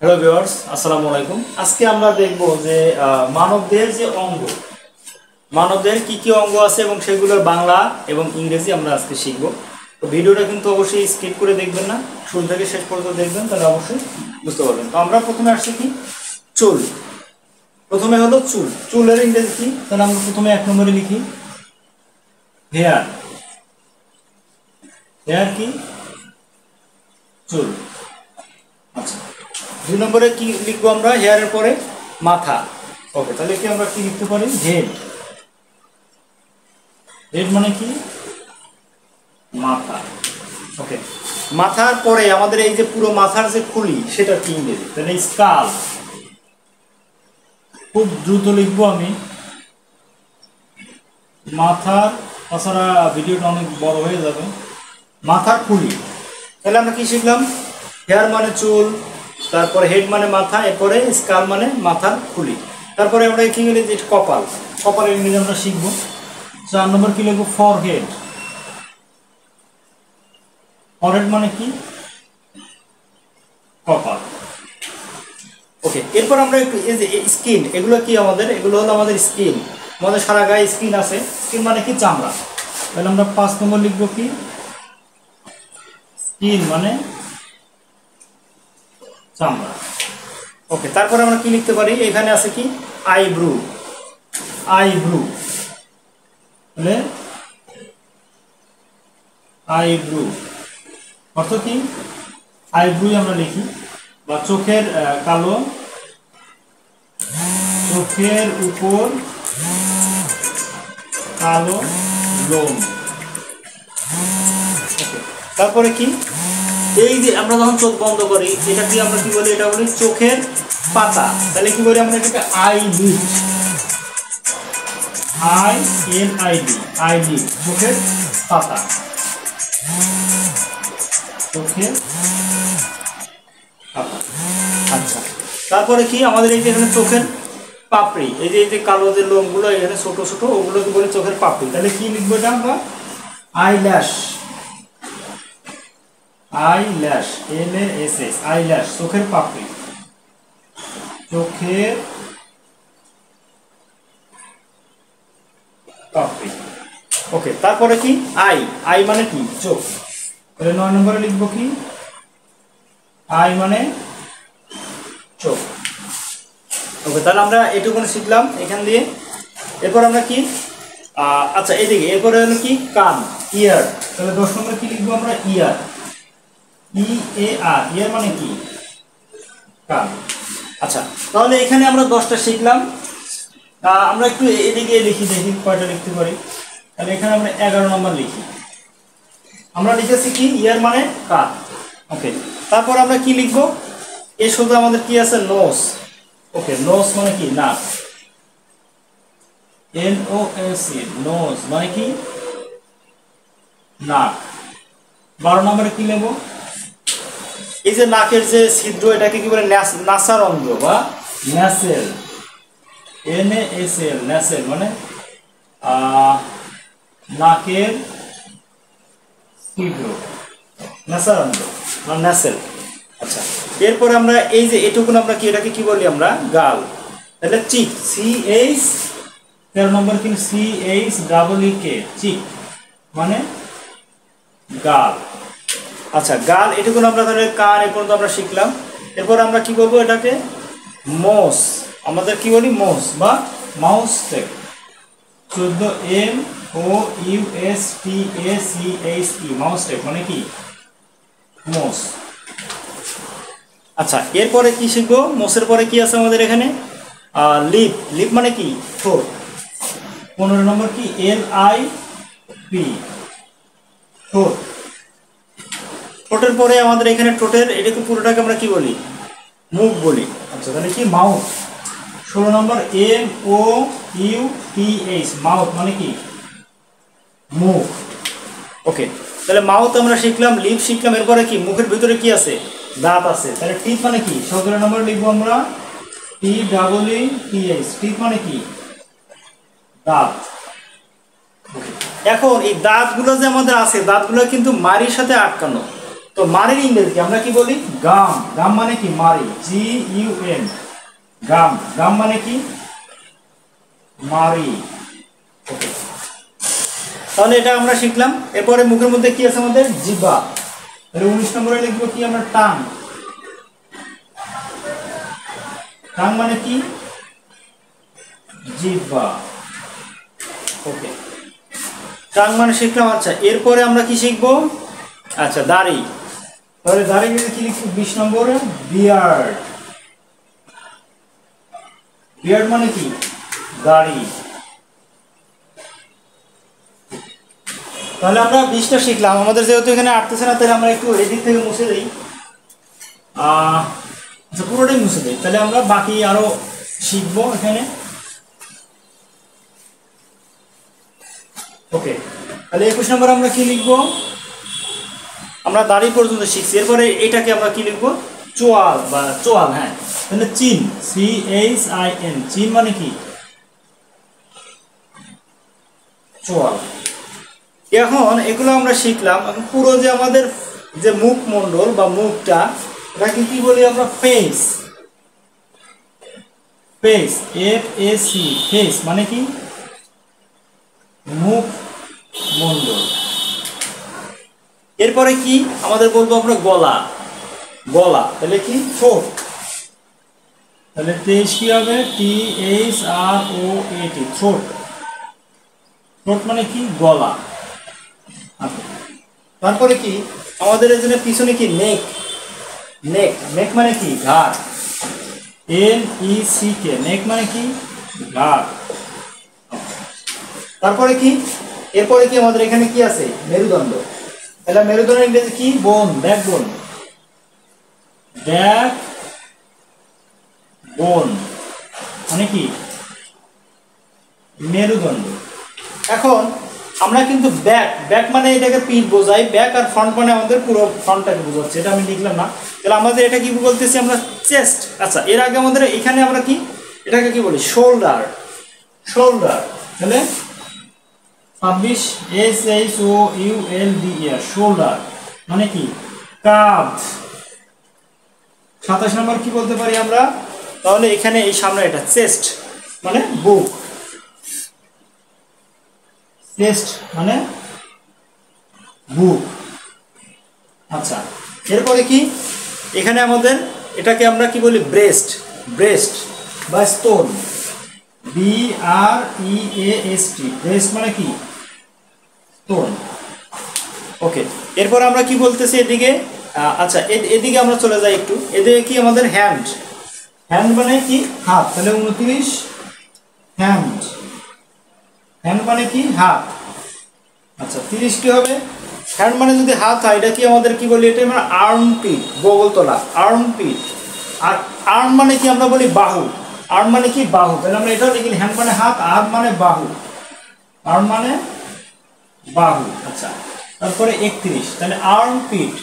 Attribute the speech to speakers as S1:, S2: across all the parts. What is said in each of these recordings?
S1: Hello viewers, আসসালামু আলাইকুম। আজকে আমরা দেখব যে মানবদেহের যে অঙ্গ, মানবদেহের কি কি অঙ্গ আছে এবং সেগুলোর বাংলা এবং ইংরেজি আমরা আজকে শিখব। তো ভিডিওটা কিন্তু অবশ্যই স্কিপ করে দেখবেন না, শুরু থেকে শেষ পর্যন্ত দেখবেন, তাহলে অবশ্যই বুঝতে পারবেন। তো আমরা প্রথমে আসছি কি, চুল। প্রথমে হলো চুল। চুলের ইংরেজি কি? তাহলে আমরা প্রথমে 1 নম্বরে লিখি হেয়ার। হেয়ার কি? চুল। আচ্ছা, 2 নম্বরে কি লিখবো আমরা? হেয়ারের পরে মাথা। ওকে, তাহলে কি আমরা কি লিখতে পারি? হেড। হেড মানে কি? মাথা। ওকে, মাথার পরে আমাদের এই যে পুরো মাথার যে খুলি, সেটা কি ইংরেজি? তাহলে স্কাল। খুব দ্রুত লিখবো আমি, মাথার, তাছাড়া ভিডিওটা অনেক বড় হয়ে যাবে। মাথার খুলি। তাহলে আমরা কি শিখলাম? হেয়ার মানে চুল, তারপরে হেড মানে মাথা, এরপরে স্কাল মানে মাথার খুলি। তারপরে আমরা কি ইংরেজি? কপাল। কপালের ইংরেজি আমরা শিখবো। 4 নম্বর কি লিখবো? ফরহেড। ফরহেড মানে কি? কপাল। ওকে, এরপর আমরা একটু এই যে স্কিন, এগুলো কি আমাদের? এগুলো হলো আমাদের স্কিন। আমাদের সারা গায়ে স্কিন আছে। স্কিন মানে কি? চামড়া। তাহলে আমরা 5 নম্বর লিখবো কি? স্কিন মানে চামড়া। ওকে, তারপর আমরা কি লিখতে পারি? এখানে আছে কি? আইব্রু। আইব্রু। তাহলে আইব্রু অর্থ কি? আইব্রুই আমরা লিখি। বা চোখের কালো, চোখের উপর কালো লোম। ওকে, তারপরে কি? এই যে আমরা যখন চোখ বন্ধ করি, এটা কি আমরা কি বলি? এটা বলি চোখের পাতা। তাহলে কি বলি আমরা? এটাকে আইলিড। ILID, আইলিড, চোখের পাতা। চোখের পাতা। আচ্ছা, তারপরে কি আমাদের এই যে এখানে চোখের পাপড়ি, এই যে কালো যে লোমগুলো এখানে ছোট ছোট, ওগুলোকে বলি চোখের পাপড়ি। তাহলে কি লিখবো এটা আমরা? আইল্যাশ। আইল্যাশ, LASS, আইল্যাশ, চোখের পাপড়ি। চোখের পাপড়ি। ওকে, তারপরে কি? আই। আই মানে কি? চোখ। তাহলে 9 নম্বরে লিখবো কি? আই মানে চোখ। ওকে, তাহলে আমরা এটুকুনি শিখলাম এখান দিয়ে। এরপর আমরা কি, আচ্ছা এইদিকে, এরপরে হলো কি? কান, ইয়ার। তাহলে 10 নম্বরে কি লিখবো আমরা? ইয়ার। EAR, ইয়ার মানে কি? কান। আচ্ছা, তাহলে এখানে আমরা 10টা শিখলাম। আমরা একটু এদিকে লিখি, দেখি কয়টা লিখতে পারি। তাহলে এখানে আমরা 11 নম্বর লিখি। আমরা লিখেছি কি? ইয়ার মানে কান। ওকে, তারপর আমরা কি লিখবো? এর সাথে আমাদের কি আছে? নোজ। ওকে, নোজ মানে কি? নাক। NOS, নোজ মানে কি? নাক। 12 নম্বরে কি নেব? এই যে নাকের যে ছিদ্র, এটাকে কি বলে? নাসারন্ধ্র বা ন্যাসেল। NASL, ন্যাসেল মানে নাকের ছিদ্র, নাসারন্ধ্র বা ন্যাসেল। আচ্ছা, এরপরে আমরা এই যে এটুকুন আমরা কি, এটাকে কি বলি আমরা? গাল। তাহলে চিক, CH, 13 নম্বর কি? CHEEK, চিক মানে গাল। আচ্ছা, গাল এটুকুন আমরা তাহলে কান এ পর্যন্ত আমরা শিখলাম। এরপর আমরা কি করবো? এটাকে মোস, আমাদের কি বলি? মোস বা মাউস টেপ। 14 MOUSTACHE, মাউস টেপ মানে কি? মোস। আচ্ছা, এরপরে কি শিখবো? মোসের পরে কি আছে আমাদের এখানে? লিপ। লিপ মানে কি? ঠোঁট। 15 নম্বর কি? LIP, ঠোঁট। ঠোঁটের পরে আমাদের এখানে ঠোঁটের এটাকে পুরোটাকে আমরা কি বলি? মুখ বলি। আচ্ছা, তাহলে কি? মাউথ। 16 নম্বর MOUTH, মাউথ মানে কি? মুখ। ওকে, তাহলে মাউথ আমরা শিখলাম, লিপ শিখলাম। এরপরে কি? মুখের ভিতরে কি আছে? দাঁত আছে। তাহলে টিথ মানে কি? 17 নম্বর লিখবো আমরা TEETH, টিথ মানে কি? দাঁত। এখন এই দাঁতগুলো যে আমাদের আছে, দাঁতগুলো কিন্তু মাড়ির সাথে আটকানো। তো মারির ইংরেজি আমরা কি বলি? গাম। গাম মানে কি? মারি, GUM, গাম। গাম মানে কি? মারি। ওকে, তাহলে এটা আমরা শিখলাম। এরপরে মুখের মধ্যে কি আছে আমাদের? জিহ্বা। তাহলে 19 নম্বরে লিখবো কি আমরা? টাং। টাং মানে কি? জিহ্বা। ওকে, টাং মানে শিখলাম। আচ্ছা, এরপরে আমরা কি শিখবো? আচ্ছা, দাড়ি। তাহলে দাড়ি কি লিখবো? 20 নম্বরে বিয়ার্ড। বিয়ার্ড মানে কি? দাড়ি। তাহলে আমরা 20টা শিখলাম। আমাদের যেহেতু এখানে আটতেছে না, তাহলে আমরা একটু এদিক থেকে মুছে দিই। আচ্ছা, পুরোটাই মুছে দিই, তাহলে আমরা বাকি আরো শিখবো এখানে। ওকে, তাহলে 21 নম্বর আমরা কি লিখবো? আমরা দাড়ি পর্যন্ত শিখছি। এরপরে এটাকে আমরা কি লিখবো? চোয়াল বা চোয়াল। হ্যাঁ, তাহলে চিন, CHIN। চিন মানে কি? চোয়াল। এখন এগুলো আমরা শিখলাম। এখন পুরো যে আমাদের যে মুখমণ্ডল বা মুখটা, এটাকে কি বলি আমরা? ফেস। ফেস, FAC, ফেস মানে কি? মুখ মণ্ডল। এরপরে কি আমাদের বলবো আমরা? গলা। গলা, তাহলে কি? ঠোঁট। তাহলে 23 কি হবে? THROAT, ঠোঁট। ঠোঁট মানে কি? গলা। আচ্ছা, তারপরে কি আমাদের এখানে পিছনে কি? নেক। নেক, নেক মানে কি? ঘাড়। NECK, নেক মানে কি? ঘাড়। তারপরে কি? এরপরে কি আমাদের এখানে কি আছে? মেরুদণ্ড। তাহলে মেরুদণ্ড ইংরেজি কি? বোন, ব্যাকবোন। ব্যাক বোন মানে কি? মেরুদণ্ড। এখন আমরা কিন্তু ব্যাক, ব্যাক মানে এটাকে পিঠ বোঝাই, ব্যাক। আর ফ্রন্ট মানে আমাদের পুরো ফ্রন্টটাকে বোঝাচ্ছে, এটা আমি লিখলাম না। তাহলে আমাদের এটা কি বলতেছি আমরা? চেস্ট। আচ্ছা, এর আগে আমাদের এখানে আমরা কি এটাকে কি বলি? শোল্ডার। শোল্ডার, তাহলে 26 SHOULDER, শোল্ডার মানে কি? কাঁধ। 27 নম্বর কি বলতে পারি আমরা? তাহলে এখানে এই সামনে এটা চেস্ট মানে বুক। চেস্ট মানে বুক। আচ্ছা, এরপরে কি এখানে আমাদের এটাকে আমরা কি বলি? ব্রেস্ট। ব্রেস্ট বা স্তন, BREAST, ব্রেস্ট মানে কি? স্তন। ওকে, এরপর আমরা কি বলতেছি এদিকে? আচ্ছা, এদিকে আমরা চলে যাই একটু। এদিকে কি আমাদের? হ্যান্ড। হ্যান্ড মানে কি? হাত। তাহলে 29 হ্যান্ড। হ্যান্ড মানে কি? হাত। আচ্ছা, 30 কি হবে? হ্যান্ড মানে যদি হাত হয়, এটা কি আমাদের কি বলি? এটা মানে আর্ম পিট, বগলতলা, আর্ম পিট। আর আর্ম মানে কি? আমরা বলি বাহু। আর্ম মানে কি? বাহু। তাহলে আমরা এটাও লিখি, হ্যান্ড মানে হাত, আর্ম মানে বাহু। আর্ম মানে বাহু। আচ্ছা, তারপরে 31, তাহলে আর্ম পিট।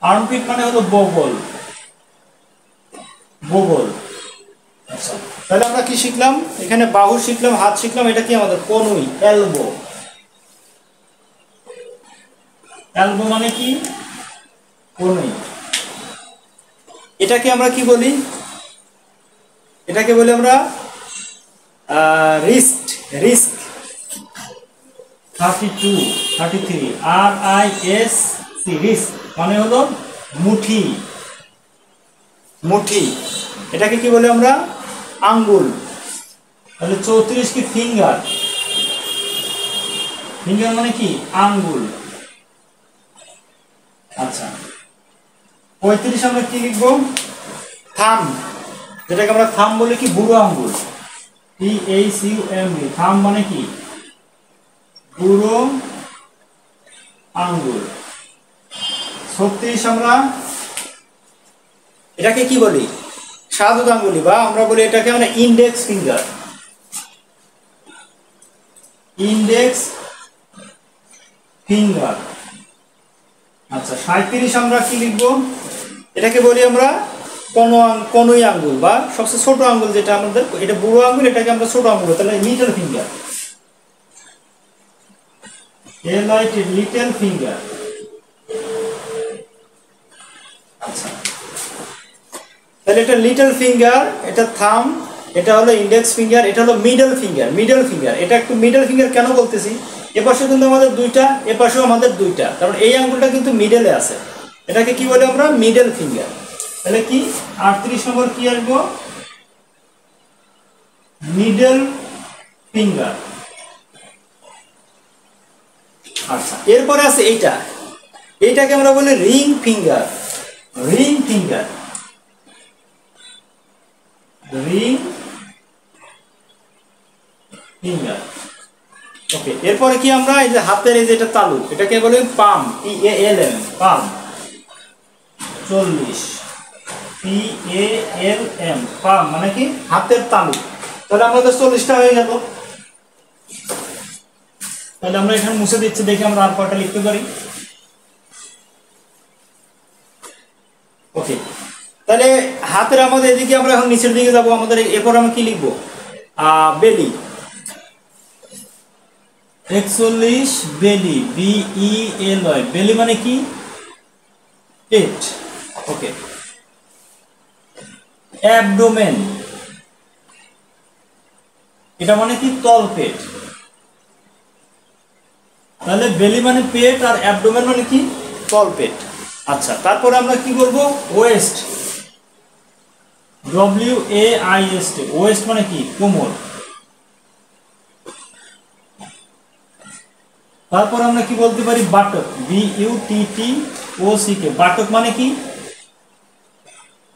S1: আর্ম পিট মানে হলো বগল, বগল। আচ্ছা, তাহলে আমরা কি শিখলাম? এখানে বাহু শিখলাম, হাত শিখলাম। এটা কি আমাদের? কনুই, এলবো। এলবো মানে কি? কনুই। এটাকে আমরা কি বলি? এটাকে বলি আমরা রিস্ট। রিস্ক, 32 33 RISC, রিস্ক মানে হলো মুঠি। মুঠি, এটাকে কি বলি আমরা? আঙ্গুল। তাহলে 34 কি? ফিঙ্গার। ফিঙ্গার মানে কি? আঙ্গুল। আচ্ছা, 35 আমরা কি লিখবো? থাম, যেটাকে আমরা থাম বলি কি? বুড়ো আঙ্গুল, THUMB, থাম মানে কি? বুড়ো আঙ্গুল। 36 আমরা এটাকে কি বলি? সাধু আঙ্গুলি, বা আমরা বলি এটাকে আমরা ইন্ডেক্স ফিঙ্গার। Index finger. আচ্ছা, 37 আমরা কি লিখবো? এটাকে বলি আমরা কনুই আঙ্গুল, বা সবচেয়ে ছোট আঙ্গুল যেটা আমাদের, এটা বুড়ো আঙ্গুল, এটাকে আমরা ছোট আঙ্গুল, তাহলে লিটল ফিঙ্গার। Little finger. তাহলে এটা লিটল ফিঙ্গার, এটা থাম, এটা হলো ইন্ডেক্স ফিঙ্গার, এটা হলো মিডল ফিঙ্গার। মিডল ফিঙ্গার, এটা একটু মিডল ফিঙ্গার কেন বলতেছি, এপাশে কিন্তু আমাদের দুইটা, এপাশেও আমাদের দুইটা, কারণ এই আঙ্গুলটা কিন্তু মিডলে আছে, এটাকে কি বলে আমরা মিডল ফিঙ্গার। তাহলে কি 38 নম্বর কি আসবো, মিডল ফিঙ্গার। আচ্ছা, এরপরে আছে এইটা, এইটাকে আমরা বলি ring finger. Ring finger, ring finger. Okay, এরপরে কি আমরা এই যে হাতের এই যে এটা তালু, এটাকে বলে পাম, PALM, পাম। 40, PALM, পাম মানে কি হাতের তালু। তাহলে আমাদের 40টা হয়ে গেল। তাহলে আমরা এখানে মুছে দিচ্ছি, দেখি আমরা আর কয়টা লিখতে পারি। ওকে, তাহলে হাতের আমাদের এদিকে আমরা এখন নিচের দিকে যাব, আমাদের এরপর আমরা কি লিখবো, বেলি। 41 বেলি, BELY, বেলি মানে কি পেট। ওকে, অ্যাবডোমেন, এটা মানে কি তল পেট। তাহলে বেলি মানে পেট আর অ্যাবডোমেন মানে কি তল পেট। আচ্ছা, তারপরে আমরা কি বলবো, ওয়েস্ট, WAIST, ওয়েস্ট মানে কি কোমর। তারপর আমরা কি বলতে পারি, বাটক, BUTTOCK, বাটক মানে কি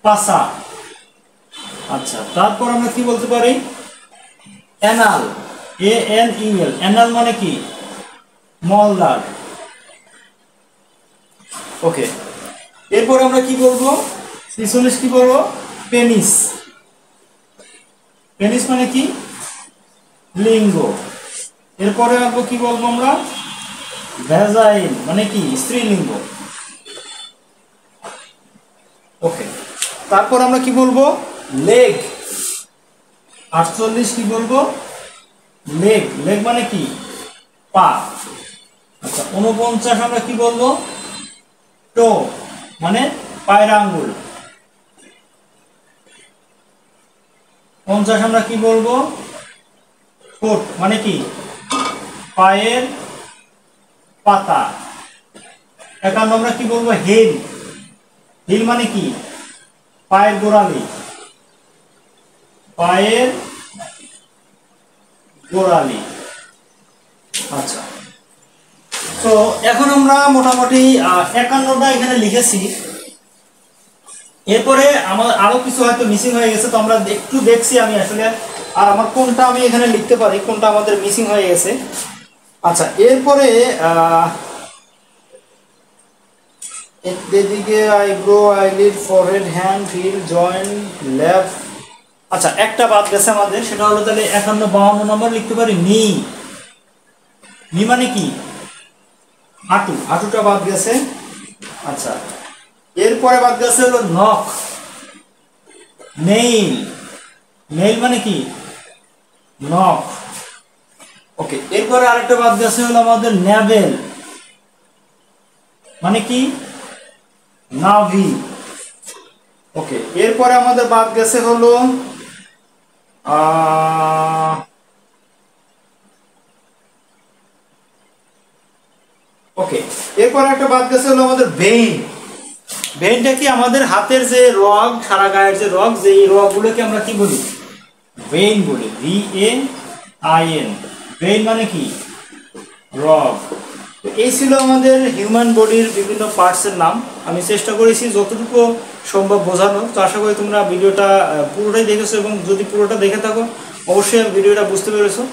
S1: পাছা। আচ্ছা, তারপর আমরা কি বলতে পারি, অ্যানাল, ANEL, অ্যানাল মানে কি মলদার। ওকে, এরপর আমরা কি বলবো, 46 কি বলবো, পেনিস। পেনিস মানে কি লিঙ্গ। এরপরে আমরা কি বলবো, আমরা ভ্যাজাইন মানে কি স্ত্রীলিঙ্গ। ওকে, তারপর আমরা কি বলবো, লেগ। 48 কি বলবো, লেগ, লেগ মানে কি পা। আচ্ছা, 49 আমরা কি বলবো, টো মানে পায়ের আঙ্গুল। 50 আমরা কি বলবো, ফুট মানে কি পায়ের পাতা। 51 আমরা কি বলবো, হিল। হিল মানে কি পায়ের গোড়ালি, পায়ের গোড়ালি। আচ্ছা, তো এখন আমরা মোটামুটি 51টা এখানে লিখেছি। এরপরে আমার আরো কিছু হয়তো মিসিং হয়ে গেছে, তো আমরা একটু দেখছি আমি আসলে, আর আমার কোনটা আমি এখানে লিখতে পারি, কোনটা আমাদের মিসিং হয়ে গেছে। আচ্ছা, এরপরে এদিকে eyebrow, eyelid, forehead, hand, heel, joint, lab. আচ্ছা, একটা বাদ গেছে আমাদের, সেটা হলো তাহলে 51, 52 নম্বর লিখতে পারি নি। নি মানে কি হাঁটু, হাঁটুটা বাদ গেছে। আচ্ছা, এরপরে বাদ গেছে হলো নখ, নেইল, নেইল মানে কি নখ। ওকে, এরপরে আরেকটা বাদ গেছে হলো আমাদের ন্যাভেল মানে কি নাভি। ওকে, এরপরে আমাদের বাদ গেছে হলো ওকে, এরপরে একটা বাদ গেছে হলো আমাদের ভেইন। ভেইনটা কি আমাদের হাতের যে রগ, সারা গায়ের যে রগ, যে রগগুলোকে আমরা কি বলি, ভেইন বলি, VAIN। ভেইন মানে কি রগ। এই ছিল আমাদের হিউম্যান বডির বিভিন্ন পার্টসের নাম। আমি চেষ্টা করেছি যতটুকু সম্ভব বোঝানোর। তো আশা করি তোমরা ভিডিওটা পুরোটাই দেখেছো, এবং যদি পুরোটা দেখে থাকো অবশ্যই ভিডিওটা বুঝতে পেরেছো।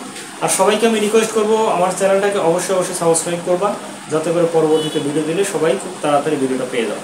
S1: আর সবাইকে আমি রিকোয়েস্ট করবো আমার চ্যানেলটাকে অবশ্যই সাবস্ক্রাইব করবা, যাতে করে পরবর্তীতে ভিডিও দিলে সবাই খুব তাড়াতাড়ি ভিডিওটা পেয়ে যাও।